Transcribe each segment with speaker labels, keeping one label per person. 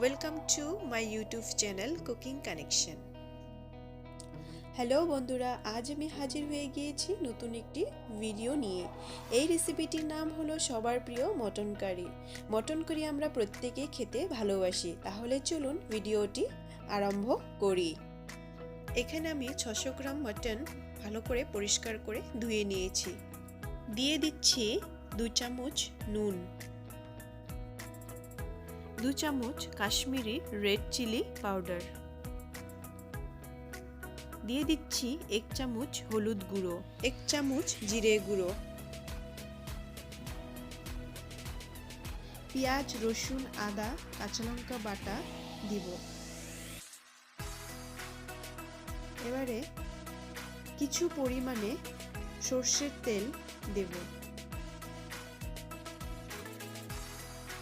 Speaker 1: Welcome to my YouTube channel cooking connection. Hello বন্ধুরা, আজ আমি হাজির হয়ে গিয়েছি নতুন একটি ভিডিও নিয়ে। এই রেসিপিটির নাম হলো সবার প্রিয় মটন কারি। মটন কারি আমরা প্রত্যেকে খেতে ভালোবাসি। তাহলে চলুন ভিডিওটি আরম্ভ করি। এখানে আমি 600 গ্রাম মটন ভালো করে পরিষ্কার করে ধুয়ে নিয়েছি। দিয়ে দিচ্ছি 2 চামচ নুন, 2 চামচ কাশ্মীরি রেড চিলি পাউডার, দিয়ে দিচ্ছি 1 চামচ হলুদ গুঁড়ো, 1 চামচ জিরে গুঁড়ো, পেঁয়াজ রসুন আদা কাঁচা লঙ্কা বাটা দিব। এবারে কিছু পরিমাণে সর্ষের তেল দেব।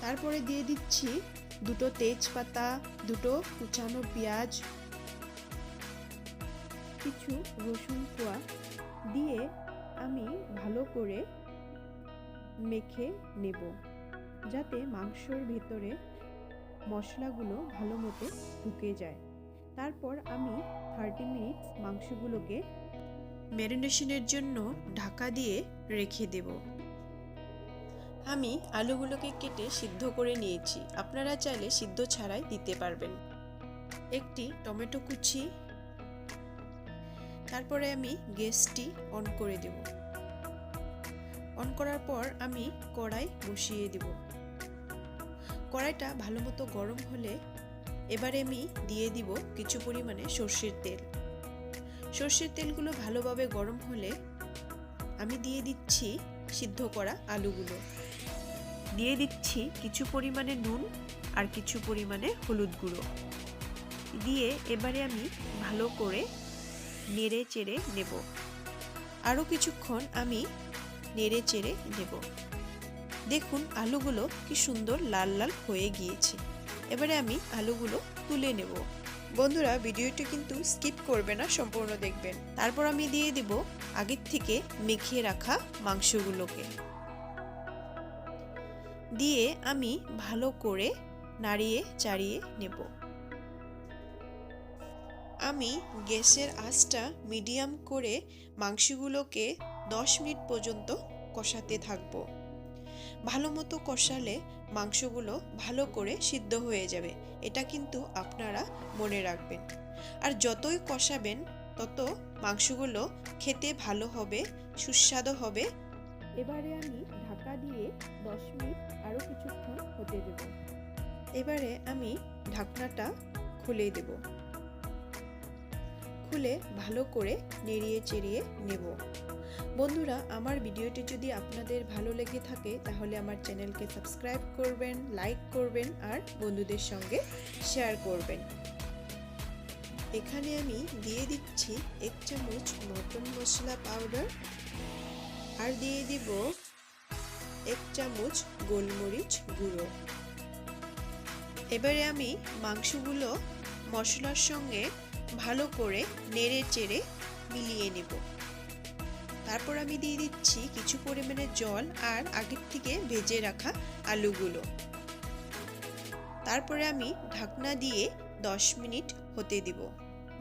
Speaker 1: তারপরে দিয়ে দিচ্ছি 2টো তেজপাতা, 2টো কুচানো পেঁয়াজ, কিছু রসুন কোয়া দিয়ে আমি ভালো করে মেখে নেব, যাতে মাংসর ভেতরে মশলাগুলো ভালো মতো ঢুকে যায়। তারপর আমি 30 মিনিট মাংসগুলোকে ম্যারিনেশনের জন্য ঢাকা দিয়ে রেখে দেব। আমি আলুগুলোকে কেটে সিদ্ধ করে নিয়েছি, আপনারা চাইলে সিদ্ধ ছাড়াই দিতে পারবেন। একটি টমেটো কুচি, তারপরে আমি গ্যাসটি অন করে দেব। অন করার পর আমি কড়াই বসিয়ে দেব। কড়াইটা ভালো মতো গরম হলে এবারে আমি দিয়ে দিব কিছু পরিমাণে সর্ষের তেল। সর্ষের তেলগুলো ভালোভাবে গরম হলে আমি দিয়ে দিচ্ছি সিদ্ধ করা আলুগুলো, দিয়ে দিচ্ছি কিছু পরিমাণে নুন আর কিছু পরিমাণে হলুদ গুঁড়ো দিয়ে এবারে আমি ভালো করে নেড়ে চেড়ে নেব। আরও কিছুক্ষণ আমি নেড়ে চেড়ে নেব। দেখুন আলুগুলো কি সুন্দর লাল লাল হয়ে গিয়েছে। এবারে আমি আলুগুলো তুলে নেব। বন্ধুরা, ভিডিওটি কিন্তু স্কিপ করবে না, সম্পূর্ণ দেখবেন। তারপর আমি দিয়ে দেব আগের থেকে মেখে রাখা মাংসগুলোকে, দিয়ে আমি ভালো করে নাড়িয়ে চাড়িয়ে নেব। আমি গ্যাসের আঁচটা মিডিয়াম করে মাংসগুলোকে 10 মিনিট পর্যন্ত কষাতে থাকব। ভালো মতো কষালে মাংসগুলো ভালো করে সিদ্ধ হয়ে যাবে, এটা কিন্তু আপনারা মনে রাখবেন। আর যতই কষাবেন তত মাংসগুলো খেতে ভালো হবে, সুস্বাদু হবে। এবারে আমি ঢাকা দিয়ে 10 মিনিট আরও কিছুক্ষণ হতে দেব। এবারে আমি ঢাকনাটা খুলে দেব। খুলে ভালো করে নেড়িয়ে চেড়িয়ে নেব। বন্ধুরা, আমার ভিডিওটি যদি আপনাদের ভালো লেগে থাকে তাহলে আমার চ্যানেলকে সাবস্ক্রাইব করবেন, লাইক করবেন আর বন্ধুদের সঙ্গে শেয়ার করবেন। এখানে আমি দিয়ে দিচ্ছি 1 চামচ মটন মশলা পাউডার আর দিয়ে দিব 1 চামচ গোলমরিচ গুঁড়ো। এবারে আমি মাংসগুলো মশলার সঙ্গে ভালো করে নেড়ে চেড়ে মিলিয়ে নেব। তারপর আমি দিয়ে দিচ্ছি কিছু পরিমাণে জল আর আগের থেকে ভেজে রাখা আলুগুলো। তারপরে আমি ঢাকনা দিয়ে 10 মিনিট হতে দিব।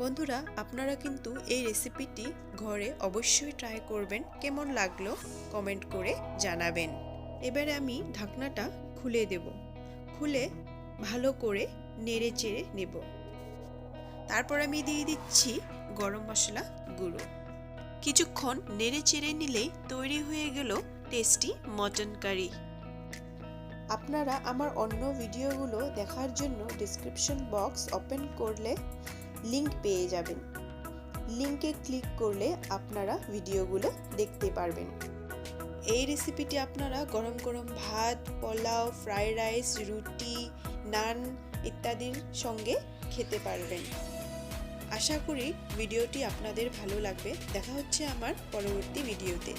Speaker 1: বন্ধুরা, আপনারা কিন্তু এই রেসিপিটি ঘরে অবশ্যই ট্রাই করবেন। কেমন লাগলো কমেন্ট করে জানাবেন। এবারে আমি ঢাকনাটা খুলে দেব। খুলে ভালো করে নেড়ে চেড়ে নেব। তারপর আমি দিয়ে দিচ্ছি গরম মশলা গুঁড়ো। কিছুক্ষণ নেড়ে চেড়ে নিলেই তৈরি হয়ে গেল টেস্টি মটন কারি। আপনারা আমার অন্য ভিডিওগুলো দেখার জন্য ডেসক্রিপশন বক্স ওপেন করলে লিংক পেয়ে যাবেন। লিংকে ক্লিক করলে আপনারা ভিডিওগুলো দেখতে পারবেন। এই রেসিপিটি আপনারা গরম গরম ভাত, পোলাও, ফ্রাইড রাইস, রুটি, নান ইত্যাদির সঙ্গে খেতে পারবেন। আশা করি ভিডিওটি আপনাদের ভালো লাগবে। দেখা হচ্ছে আমার পরবর্তী ভিডিওতে।